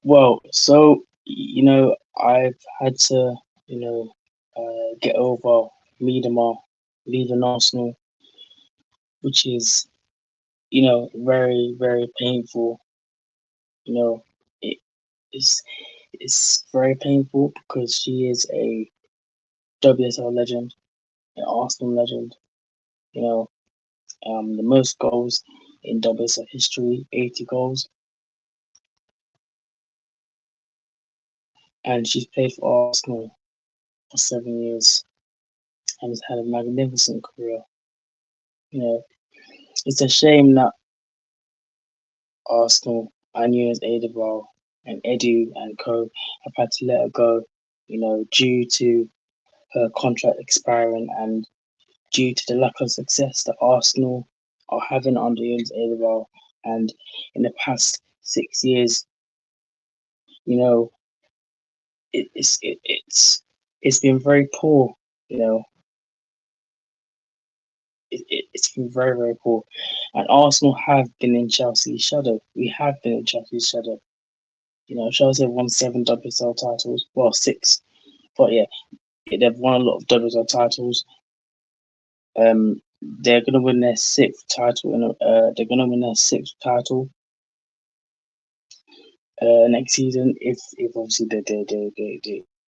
Well, so I've had to get over Miedema leaving Arsenal, which is very very painful. You know, it is it's very painful because she is a WSL legend, an Arsenal legend. You know, the most goals in WSL history, 80 goals, and she's played for Arsenal for 7 years and has had a magnificent career. You know, it's a shame that Arsenal and Eunice Adebayo and Edu and co have had to let her go, due to her contract expiring and due to the lack of success that Arsenal are having under Eunice Adebayo. And in the past 6 years, you know, it's been very poor. You know, it's been very very poor, and Arsenal have been in Chelsea's shadow. We have been in Chelsea's shadow. Chelsea have won 7 WSL titles. Well, six, but yeah, they've won a lot of WSL titles. They're gonna win their sixth title. They're gonna win their sixth title next season if obviously they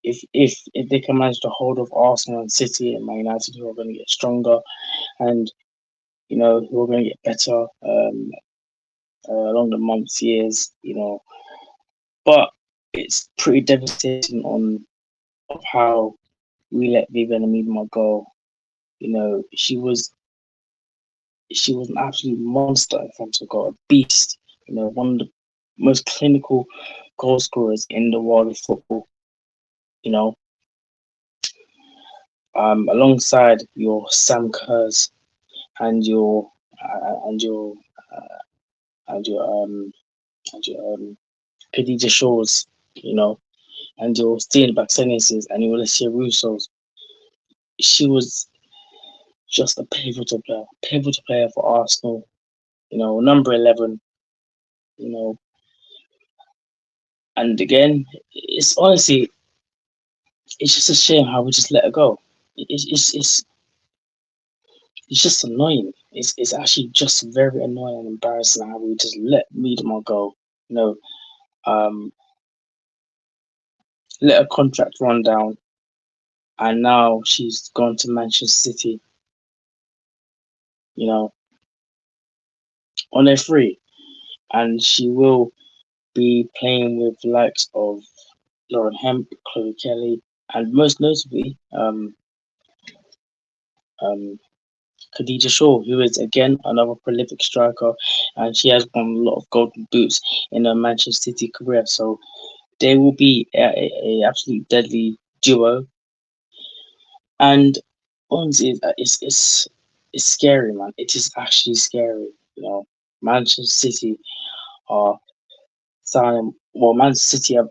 if they can manage to hold off Arsenal and City and Man United, who are going to get stronger and who are going to get better along the months, years. But it's pretty devastating on of how we let Vivianne Miedema go. She was an absolute monster in front of God, a beast. One of the most clinical goal scorers in the world of football. You know, alongside your Sam Kerrs and your and your and your Khadija Shaws, and your Stina Blackstenius and your Alessia Russo's. She was just a pivotal player for Arsenal. Number 11. You know, and again, it's honestly, it's just a shame how we just let her go. It's just annoying. It's actually just very annoying and embarrassing how we just let Miedema go. You know, um, let her contract run down, and now she's gone to Manchester City. On a free, and she will be playing with the likes of Lauren Hemp, Chloe Kelly, and most notably, um, Khadija Shaw, who is again another prolific striker, and she has won a lot of golden boots in her Manchester City career. So they will be a absolute deadly duo. And honestly, it's scary, man. It is actually scary. Manchester City are signing. Well, Manchester City have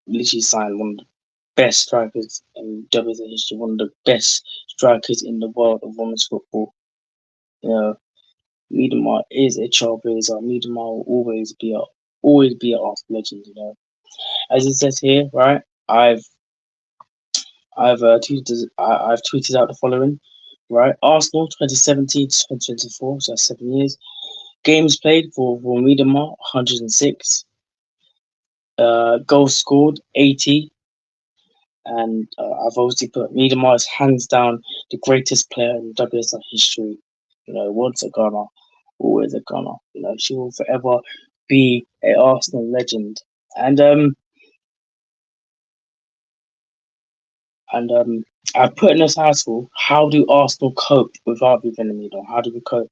literally signed one of the best strikers in WSL history, one of the best strikers in the world of women's football. You know, Miedema is a trailblazer. Miedema will always be a Arsenal legend. As it says here, right? I've tweeted out the following, right? Arsenal 2017 to 2024, so that's 7 years. Games played for Miedema 106. Goals scored 80. And I've obviously put Miedema as hands down the greatest player in WSL history. Once a Ghana, always a Ghana. She will forever be a Arsenal legend. And I put in this article, how do Arsenal cope without Vivianne Miedema? How do we cope?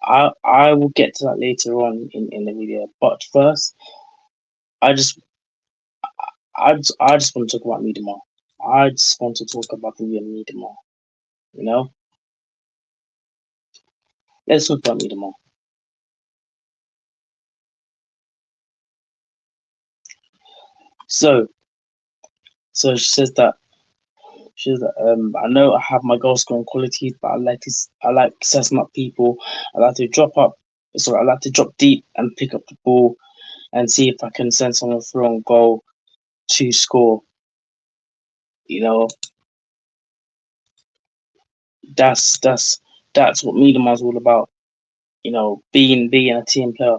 I will get to that later on in the video. But first, I just I just want to talk about Miedema. I just want to talk about Vivianne Miedema. You know, let's talk about Miedema. So, so she says that I know I have my goal scoring qualities, but I like setting up people. I like to drop deep and pick up the ball, and see if I can send someone through on goal to score. You know, that's that's that's what Miedema's all about. Being a team player.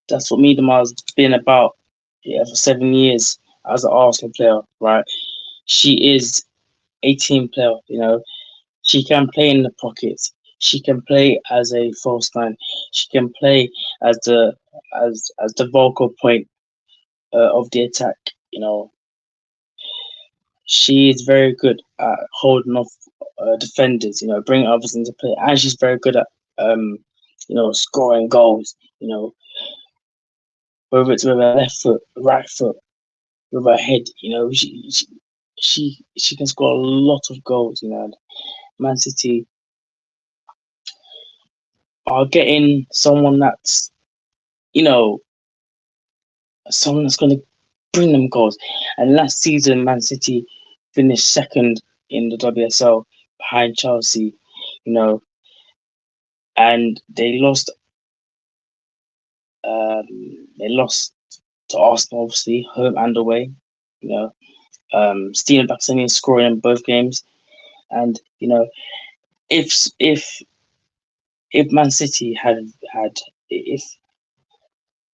That's what Miedema's been about. Yeah, for 7 years as an Arsenal player, right? She is a team player. She can play in the pockets. She can play as a false nine. She can play as the vocal point of the attack. You know, she is very good at holding off defenders. Bringing others into play, and she's very good at scoring goals. Whether it's with her left foot, right foot, with her head. She can score a lot of goals. And Man City are getting you know someone that's going to bring them goals. And last season, Man City finished second in the WSL behind Chelsea. You know, and they lost to Arsenal, obviously, home and away. You know, Stina Blackstenius scoring in both games, and if if if Man City had if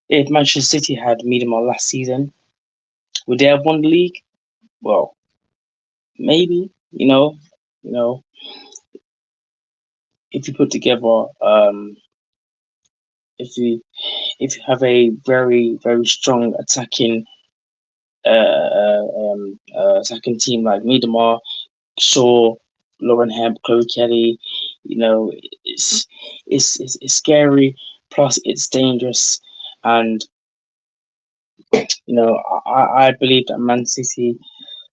if Manchester City had Miedema last season, would they have won the league? Well, maybe. You know, if you put together, if you if you have a very very strong attacking team like Miedema, Shaw, Lauren Hemp, Chloe Kelly, you know, it's it's scary. Plus, it's dangerous, and I believe that Man City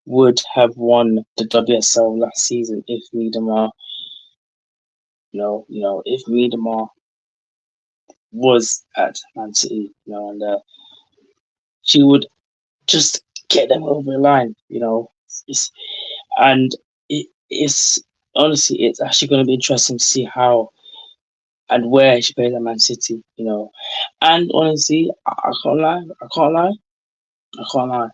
would have won the WSL last season if Miedema, if Miedema was at Man City, and she would just get them over the line. It's, and it's honestly, it's actually going to be interesting to see how and where she plays at Man City. And honestly, I can't lie, I can't lie.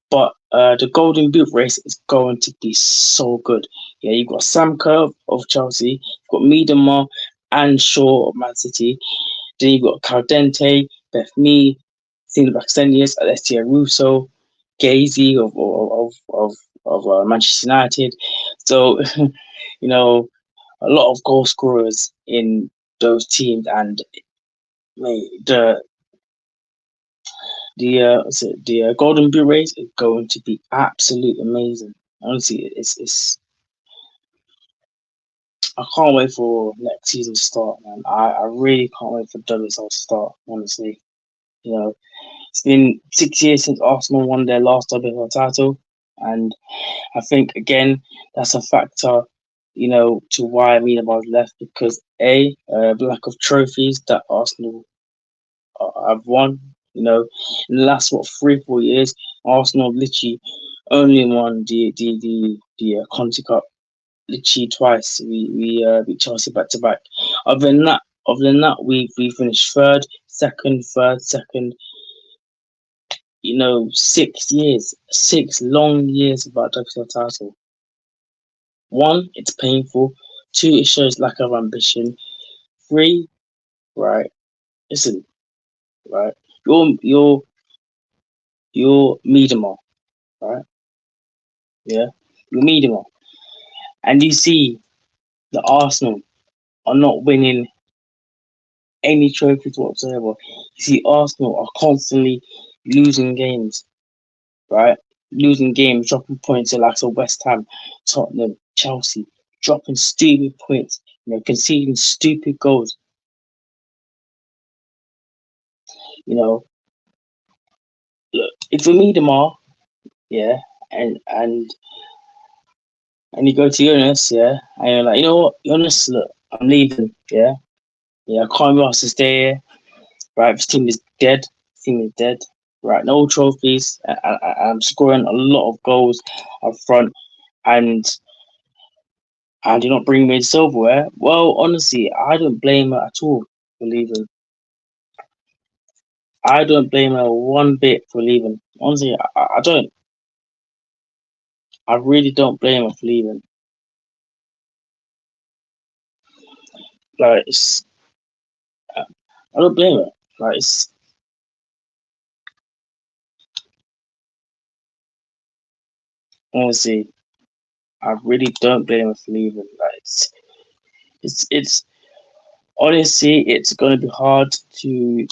But the Golden Boot race is going to be so good. Yeah, you've got Sam Kerr of Chelsea, you've got Miedema and Shaw of Man City. Then you've got Caldente, Beth Mee, Stina Blackstenius, Alessia Russo, Gazy of Manchester United. So, a lot of goal scorers in those teams, and mate, the Golden Boot race is going to be absolutely amazing. Honestly, I can't wait for next season to start, man. I really can't wait for WSL to start. Honestly, it's been 6 years since Arsenal won their last WSL title, and I think again that's a factor, to why Miedema's left, because the lack of trophies that Arsenal have won. In the last 3-4 years, Arsenal literally only won the Conti Cup literally twice. We beat Chelsea back to back. Other than that, we finished third, second. 6 years, 6 long years without WSL title. One, it's painful. Two, it shows lack of ambition. Three, right? Listen, right? You're Miedema, right? Yeah, you're Miedema, and you see the Arsenal are not winning any trophies whatsoever. You see Arsenal are constantly losing games, right? Losing games, dropping points to like West Ham, Tottenham, Chelsea, dropping stupid points, conceding stupid goals. You know, Look, if you meet them all, yeah, and and you go to Jonas, yeah, and you're like, you know what, Jonas, look, I'm leaving, yeah, I can't be asked to stay here, right? This team is dead, right? No trophies, I'm scoring a lot of goals up front, and you're not bringing me silverware. Well, honestly, I don't blame her at all for leaving. I don't blame her one bit for leaving. Honestly, I don't. I really don't blame her for leaving. Like, I don't blame her. Like, honestly, I really don't blame her for leaving. Like, it's honestly, it's gonna be hard to,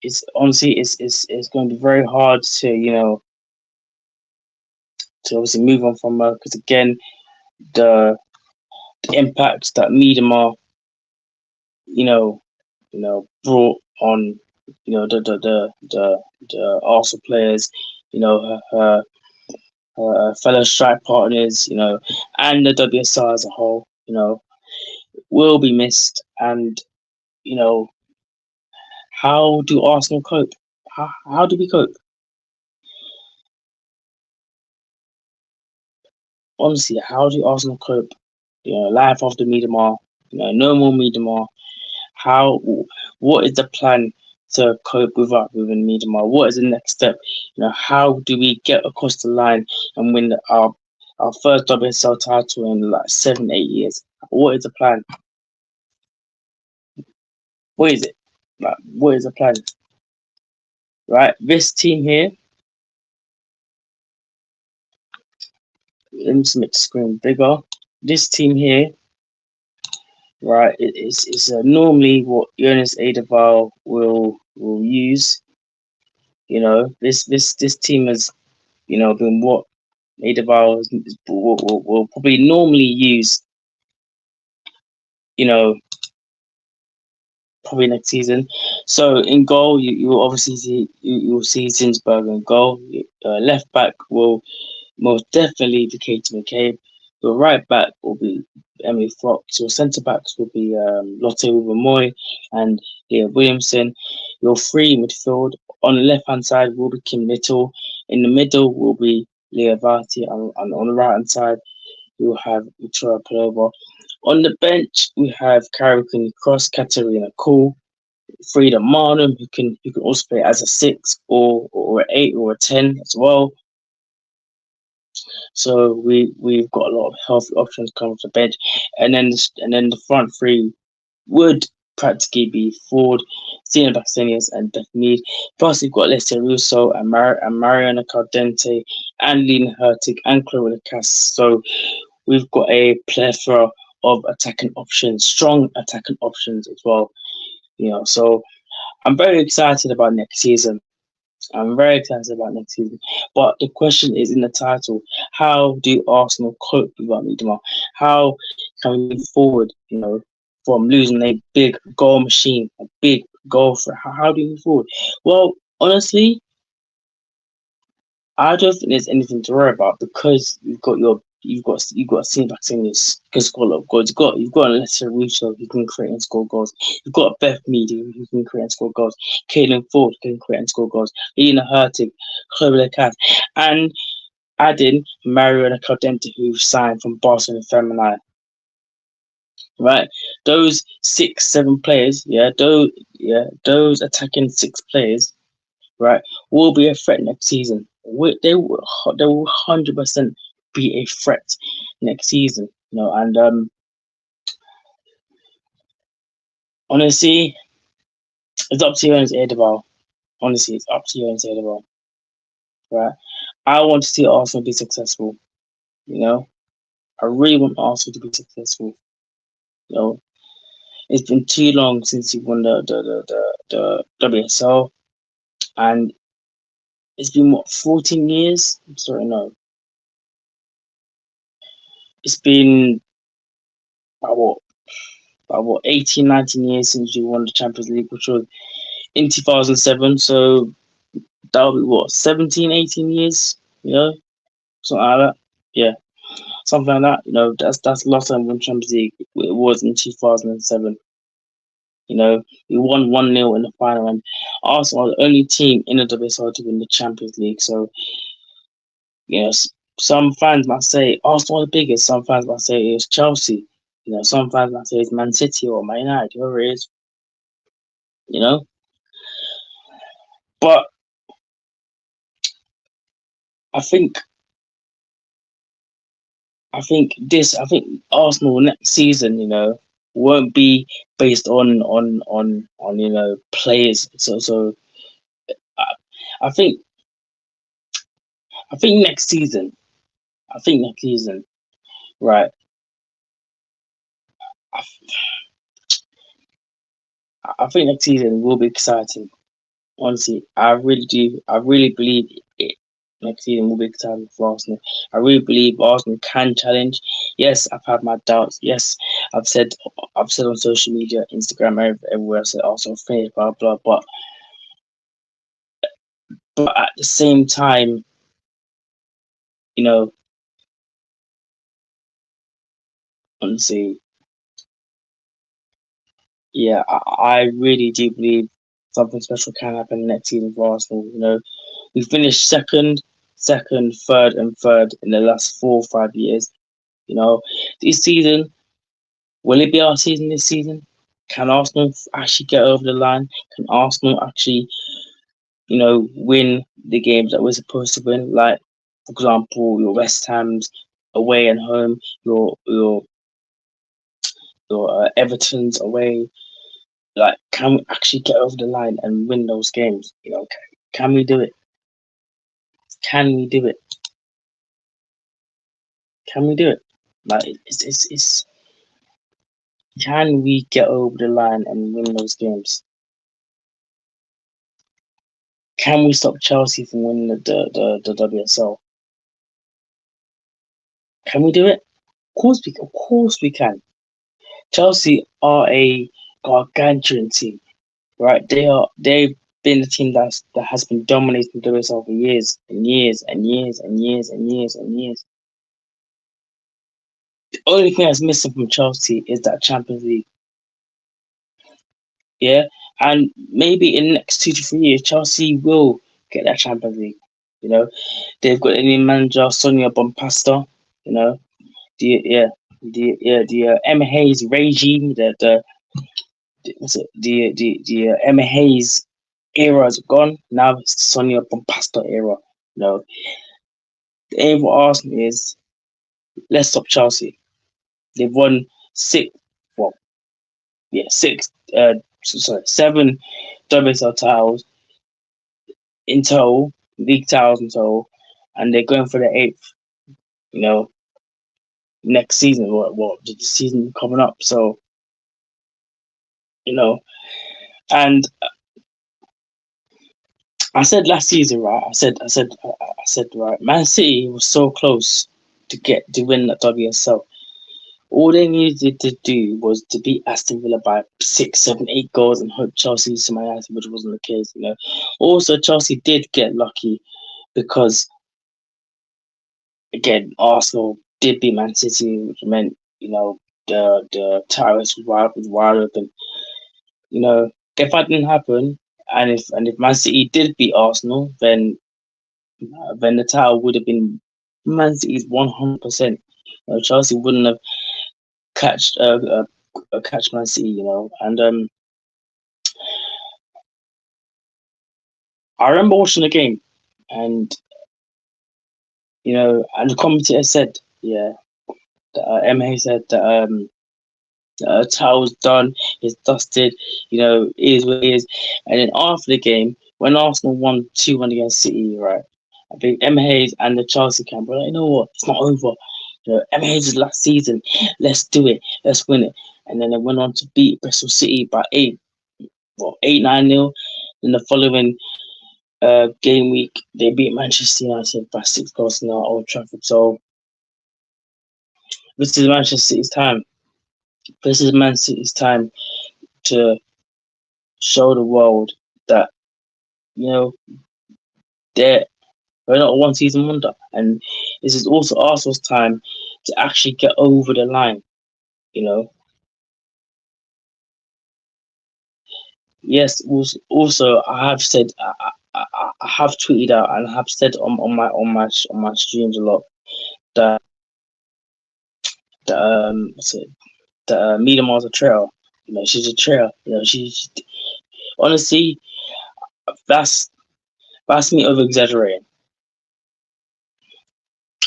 it's honestly, it's gonna be very hard to, to obviously move on from her because again, the, the impact that Miedema, you know, brought on, the Arsenal players, her fellow strike partners, and the WSR as a whole, will be missed. And you know, how do Arsenal cope? How do we cope? Honestly, how do Arsenal cope? Life after Miedema, no more Miedema. How? What is the plan to cope with Miedema? What is the next step? How do we get across the line and win our first WSL title in like 7, 8 years? What is the plan? What is it? Like, what is the plan? Right, this team here. Let me just make the screen bigger. This team here, right, it's normally what Jonas Edeval will use. This team has been what Edeval will probably normally use. You know, probably next season. So in goal, you will obviously see you will see Zinsberg in goal. Left back will most definitely be Katie McCabe. Your right back will be Emily Fox. Your centre backs will be Lotte Moy and Leah Williamson. Your free midfield on the left hand side will be Kim Little. In the middle will be Leah Varty, and on the right hand side you'll have Victoria Palova. On the bench we have Carol Cross, Katarina Cool, Frida Marnham, who can also play as a 6 or an 8 or a 10 as well. So we've got a lot of healthy options coming to the bench, and then the front three would practically be Ford, Stina Blackstenius, and Beth Mead. Plus we've got Alessia Russo and Mariana Caldente and Lena Hurtig and Chloe Cass. So we've got a plethora of attacking options, strong attacking options as well. So I'm very excited about next season. I'm very excited about next season. But the question is in the title: how do Arsenal cope without Miedema? How can we move forward? From losing a big goal machine, a big goal threat. How do you move forward? Well, honestly, I don't think there's anything to worry about because you've got Sina Blackstenius who can score a lot of goals. You've got Alessia Russo who can create and score goals. You've got Beth Meady who can create and score goals. Caitlin Ford can create and score goals. Lena Hurtig, Chloe Lecas, and adding Mariana Caldente who signed from Barcelona Feminine. Right, those 6, 7 players, those attacking 6 players, right, will be a threat next season. They will 100% be a threat next season. And honestly, it's up to you and Edeval. Honestly, it's up to you and Edeval. Right, I want to see Arsenal be successful. I really want Arsenal to be successful. You know, it's been too long since you won the WSL, and it's been what 14 years. I'm sorry, no, it's been about 18, 19 years since you won the Champions League, which was in 2007. So that'll be what 17, 18 years, something like that. Yeah, something like that. That's the last time we won Champions League. It was in 2007. We won 1-0 in the final, and Arsenal are the only team in the WSL to win the Champions League. So yes, some fans might say Arsenal are the biggest. Some fans might say it's Chelsea. Some fans might say it's Man City or Man United, whoever it is. You know. But I think I think Arsenal next season, won't be based on players. So I, I think I think next season, right? I, I think next season will be exciting. Honestly, I really do. I really believe it. Next season will be exciting for Arsenal. I really believe Arsenal can challenge. Yes, I've had my doubts. Yes, I've said I've said on social media, Instagram, everywhere. I said Arsenal finish, blah blah. But at the same time, you know, honestly, yeah, I really do believe something special can happen next season for Arsenal. We finished second, third, and third in the last 4 or 5 years. You know, this season, will it be our season this season? Can Arsenal actually get over the line? Can Arsenal actually, win the games that we're supposed to win? Like, for example, your West Ham's away and home, your Everton's away. Like, can we actually get over the line and win those games? Can we do it? Can we do it? Can we do it? Like, it's can we get over the line and win those games? Can we stop Chelsea from winning the WSL? Can we do it? Of course we can. Chelsea are a gargantuan team, right? They've been a team that has been dominating the WSL for years and years and years and years and years and years. The only thing that's missing from Chelsea is that Champions League. Yeah, and maybe in the next 2 to 3 years, Chelsea will get that Champions League. You know, they've got a new manager, Sonia Bompasta. You know, the Emma Hayes regime, the Emma Hayes era is gone. Now it's the Sonia Bompasta era. The aim for Arsenal is let's stop Chelsea. They've won six, well, yeah, six, sorry, seven WSL titles in total, league titles in total, and they're going for the eighth. You know, next season, the season coming up. So you know, and I said last season, right? I said, right. Man City was so close to win that WSL. All they needed to do was to beat Aston Villa by 6, 7, 8 goals and hope Chelsea to Man United, which wasn't the case. Also Chelsea did get lucky because again Arsenal did beat Man City, which meant the tires was wide open. If that didn't happen, and if Man City did beat Arsenal, then the title would have been Man City's 100%. Chelsea wouldn't have catched catch Man City, and I remember watching the game, and and the commentator said, yeah, MA said that towel's done, it's dusted, it is what it is. And then after the game, when Arsenal won 2-1 against City, right, I think Emma Hayes and the Chelsea camp were like, you know what, it's not over. Emma Hayes' last season, let's do it, let's win it. And then they went on to beat Bristol City by 8-9-0. Then the following game week, they beat Manchester United by 6 goals in our Old Trafford. So this is Manchester City's time. This is Man City's time to show the world that you know they're not a one season wonder, and this is also Arsenal's time to actually get over the line. You know, yes. Also, I have said I have tweeted out and I have said on my streams a lot that what's it, that Miedema's a traitor. She's a traitor. She's honestly that's That's me over exaggerating.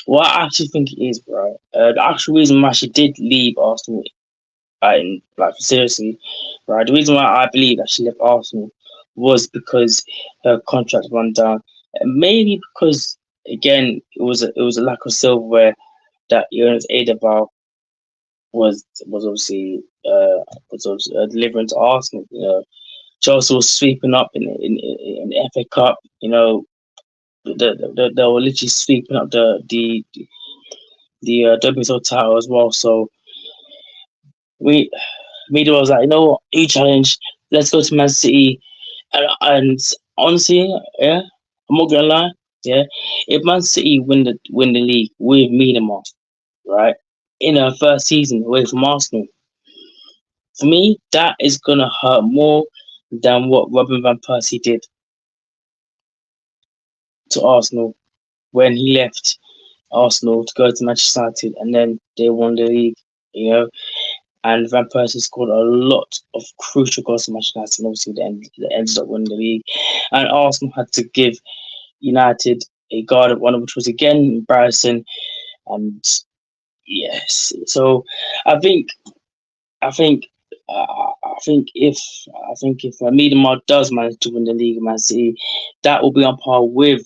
What I actually think it is, bro. The actual reason why she did leave Arsenal, like seriously, right? The reason why I believe that she left Arsenal was because her contract run down. And maybe because again it was a lack of silverware that Jonas Edeval was obviously delivering to Arsenal. Chelsea was sweeping up in the FA Cup. They were literally sweeping up the WSL title as well. So we media was like, you challenge. Let's go to Man City. And honestly, yeah, I'm not gonna lie, yeah. If Man City win the league with Miedema, right, in her first season away from Arsenal, for me, that is gonna hurt more than what Robin van Persie did to Arsenal when he left Arsenal to go to Manchester United, and then they won the league. You know, and Van Persie scored a lot of crucial goals for Manchester United, and obviously they ended up winning the league. And Arsenal had to give United a guard of honor, which was again embarrassing. And yes, so I think I think I think if Miedema does manage to win the league, Man City, that will be on par with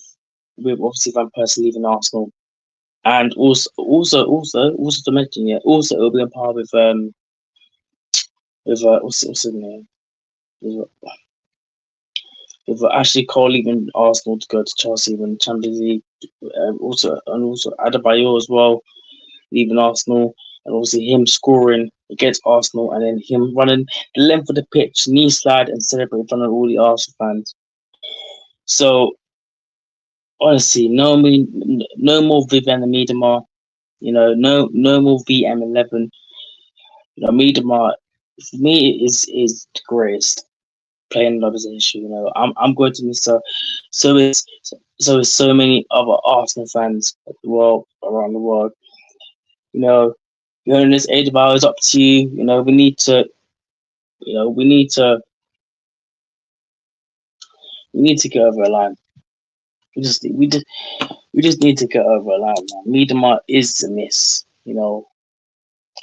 obviously Van Persie leaving Arsenal, and also to mention, yeah, also it will be on par with what's his name, with, with Ashley Cole leaving Arsenal to go to Chelsea win the Champions League, also Adebayor as well leaving Arsenal, and obviously him scoring against Arsenal, and then him running the length of the pitch, knee slide, and celebrate in front of all the Arsenal fans. So honestly, no more Vivianne Miedema. No more VM11. Miedema for me is the greatest playing another position. I'm going to miss her. So is so many other Arsenal fans around the world. You know, in this age of ours, up to you. We need to. We need to. We need to get over a line. We just need to get over a line, man. Miedema is a miss.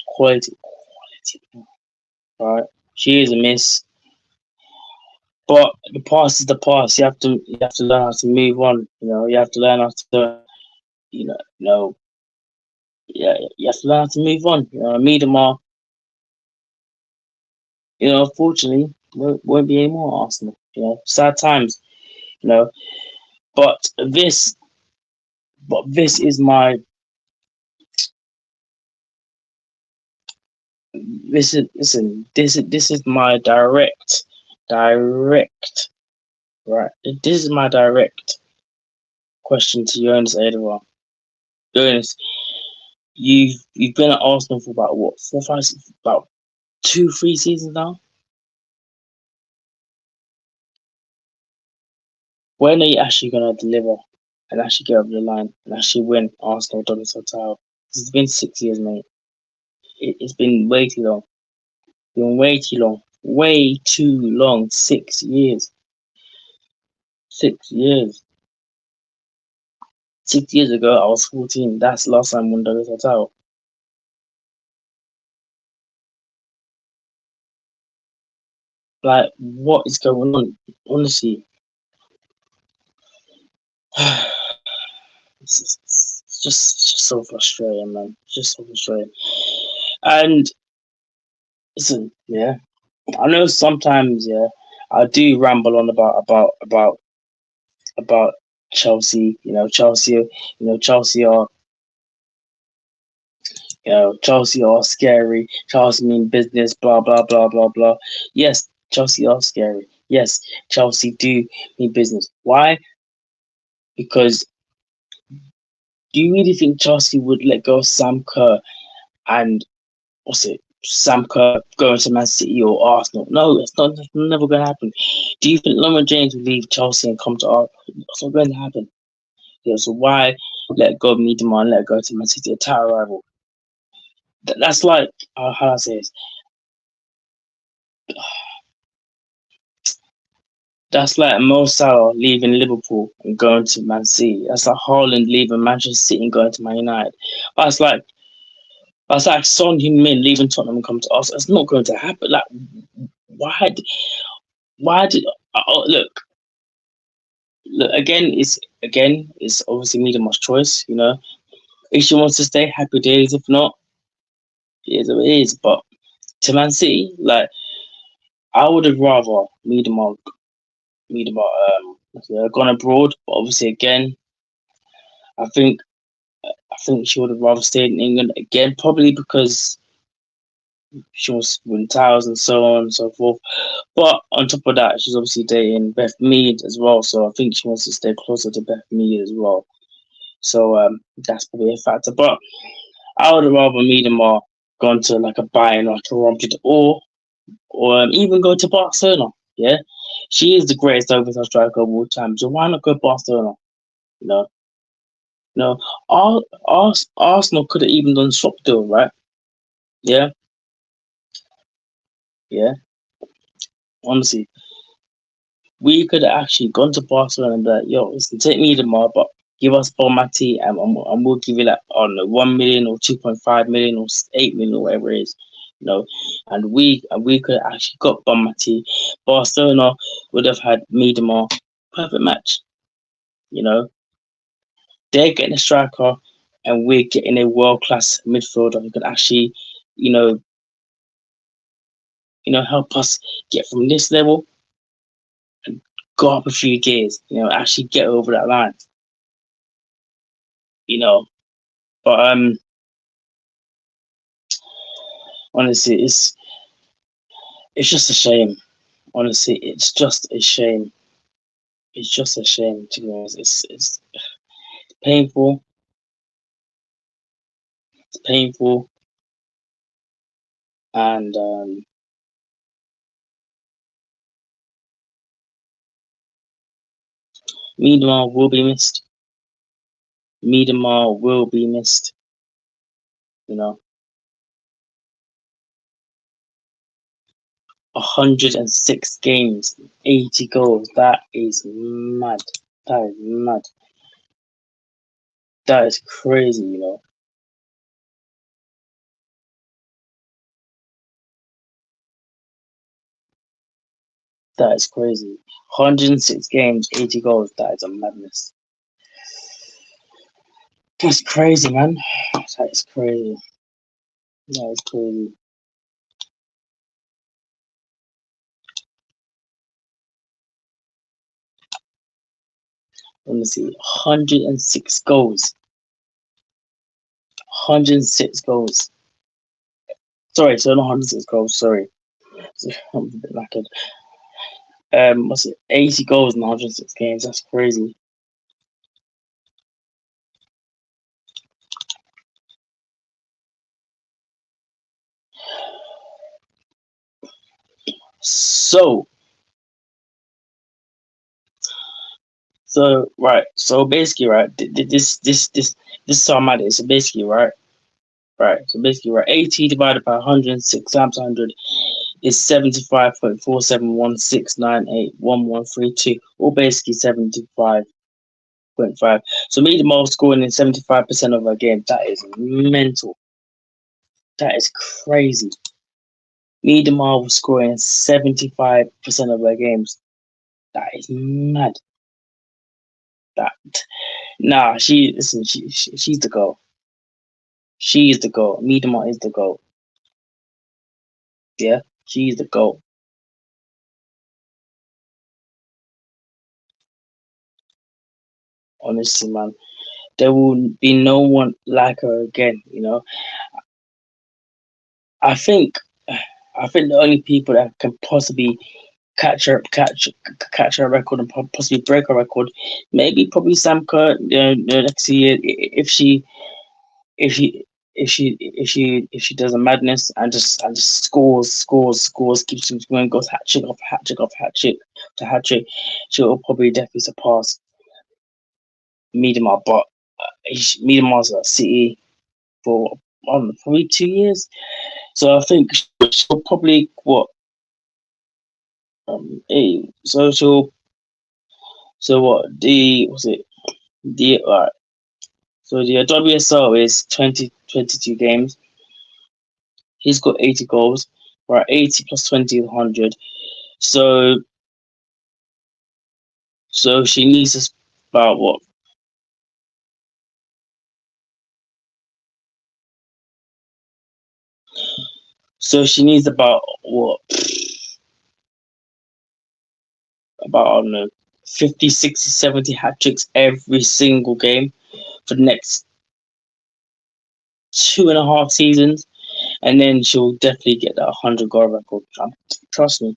Quality, quality. Right? She is a miss. But the past is the past. You have to learn how to move on. You have to learn how to you know you know yeah, you have to learn how to move on. Miedema, unfortunately won't be anymore at Arsenal. Sad times. You know, but this is my this is my direct right. This is my direct question to Jonas Eidevall. Jonas, you've been at Arsenal for about what 4, 5, about 2, 3 seasons now. When are you actually gonna deliver and actually get over the line and actually win Arsenal WSL title? It's been 6 years, mate. It's been way too long. Been way too long. Way too long. 6 years. 6 years. 6 years ago, I was 14. That's the last time I won WSL title. Like, what is going on? Honestly, it's just so frustrating, man. It's just so frustrating. And listen, yeah, I know sometimes, yeah, I do ramble on about Chelsea. Chelsea are scary. Chelsea mean business. Blah blah blah blah blah. Yes, Chelsea are scary. Yes, Chelsea do mean business. Why? Because do you really think Chelsea would let go of Sam Kerr and what's it? Sam Kerr going to Man City or Arsenal? No, it's not. It's never going to happen. Do you think Lauren James will leave Chelsea and come to Arsenal? It's not going to happen. So why let go of Miedema and let go to Man City, a title rival? That's like how do I say this? That's like Mo Salah leaving Liverpool and going to Man City. That's like Haaland leaving Manchester City and going to Man United. That's like Son Heung-min leaving Tottenham and coming to us. It's not going to happen. Like why? Why did? Look, again, it's obviously Miedema's choice. If she wants to stay, happy days. If not, it is what it is. But to Man City, like I would have rather Miedema gone abroad. But obviously, again, I think I think she would have rather stayed in England again, probably because she wants to win titles and so on and so forth. But on top of that, she's obviously dating Beth Mead as well, so I think she wants to stay closer to Beth Mead as well. So that's probably a factor. But I would have rather Miedema gone to like a Bayern or Toronto or even go to Barcelona. Yeah, she is the greatest overseas striker of all time. So why not go Barcelona? You know, no. Arsenal could have even done swap deal, right? Yeah, yeah. Honestly, we could have actually gone to Barcelona and be like, yo, listen, take me tomorrow, but give us Bonmati and we'll give you like, I don't know, 1 million or 2.5 million or 8 million or whatever it is, and we could have actually got Bonmati. Barcelona would have had Miedema, perfect match, you know. They're getting a striker and we're getting a world class midfielder who can actually, you know, help us get from this level and go up a few gears, actually get over that line, you know. But honestly, it's just a shame. Honestly, it's just a shame. It's just a shame to be honest. It's painful. It's painful, and Miedema will be missed. Miedema will be missed. You know, 106 games, 80 goals. That is mad. That is mad. That is crazy. That is crazy. 106 games, 80 goals. That is a madness. That's crazy, man. That is crazy. That is crazy. Let me see. 106 goals. 106 goals. Sorry, so not 106 goals. Sorry. I'm a bit knackered. What's it? 80 goals in 106 games. That's crazy. So, right. So basically, right. This is how mad it is. So basically, right. Right. So basically, right. 80 divided by 106 times 100 is 75.4716981132, or basically 75.5. So me the most scoring in 75% of our games. That is mental. That is crazy. Me the was scoring 75% of our games. That is mad. That nah, she's the goal. She is the goal. Miedema is the goal. Yeah, she's the goal. Honestly, man, there will be no one like her again. I think, I think the only people that can possibly catch her record and possibly break her record, maybe probably Sam Kerr. Next year if she if she does a madness and just scores, keeps going, goes hat trick off hat trick off hat trick to hat trick, she'll probably definitely surpass Miedema. But Miedema's at City for probably 2 years, so I think she'll probably so she'll So what the was it the so the WSL is 2022 games. He's got 80 goals. Right, 80 plus 20 is 100. So she needs us about what? So she needs about what? About I don't know, 50, 60, 70 hat tricks every single game for the next 2.5 seasons, and then she'll definitely get that 100 goal record. Trust me,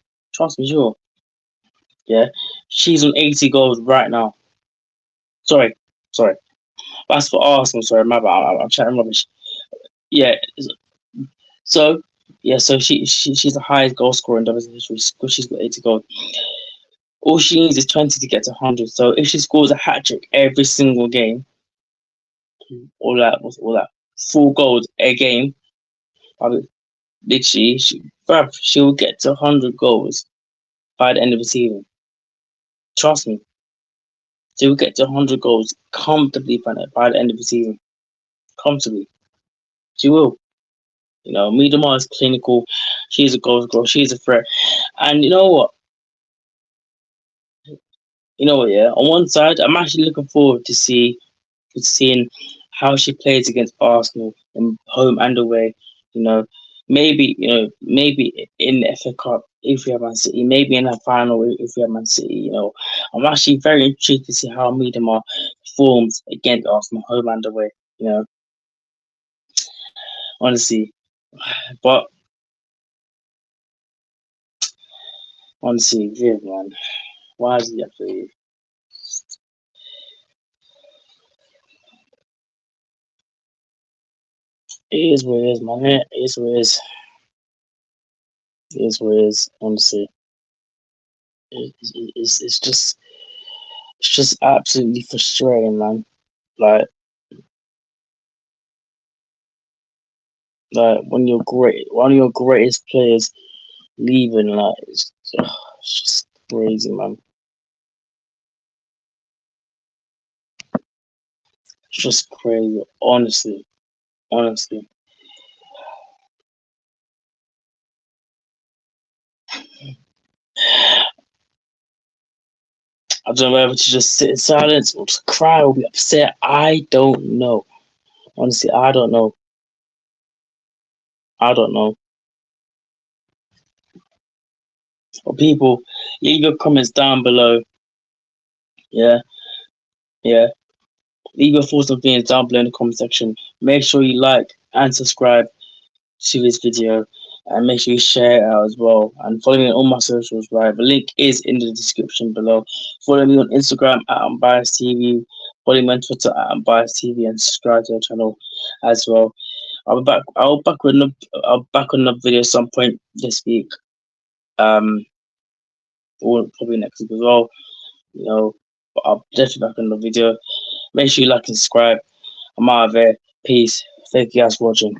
sure. Yeah, she's on 80 goals right now. Sorry, sorry. That's for Arsenal. Sorry, my bad. I'm chatting rubbish. Yeah. So yeah, so she's the highest goal scorer in WSL history because she's got 80 goals. All she needs is 20 to get to 100. So if she scores a hat trick every single game, all that, 4 goals a game, I mean, literally, she will get to 100 goals by the end of the season. Trust me, she will get to 100 goals comfortably by the end of the season. Comfortably, she will. You know, Miedema is clinical. She's a goal scorer. She's a threat. And you know what? Yeah. On one side, I'm actually looking forward to seeing how she plays against Arsenal in home and away. You know, maybe in the FA Cup if we have Man City, maybe in the final if we have Man City. I'm actually very intrigued to see how Miedema performs against Arsenal home and away. You know, honestly, but honestly, Viv, man, why is he after you? It is what it is, man. It is what it is. It is what it is. Honestly, it's just absolutely frustrating, man. Like when one of your greatest players leaving, like it's just crazy, man. It's just crazy, honestly, honestly. I don't know whether to just sit in silence or to cry or be upset. I don't know. Honestly, I don't know. I don't know. But people, leave your comments down below. Yeah, yeah. Leave your thoughts and feelings down below in the comment section. Make sure you like and subscribe to this video, and make sure you share it out as well, and follow me on all my socials. Right, the link is in the description below. Follow me on Instagram at Unbiased TV, follow me on Twitter at Unbiased TV, and subscribe to the channel as well. I'll back on another video at some point this week, um or probably next week as well. But I'll definitely back on the video. Make sure you like and subscribe. I'm out of here. Peace. Thank you guys for watching.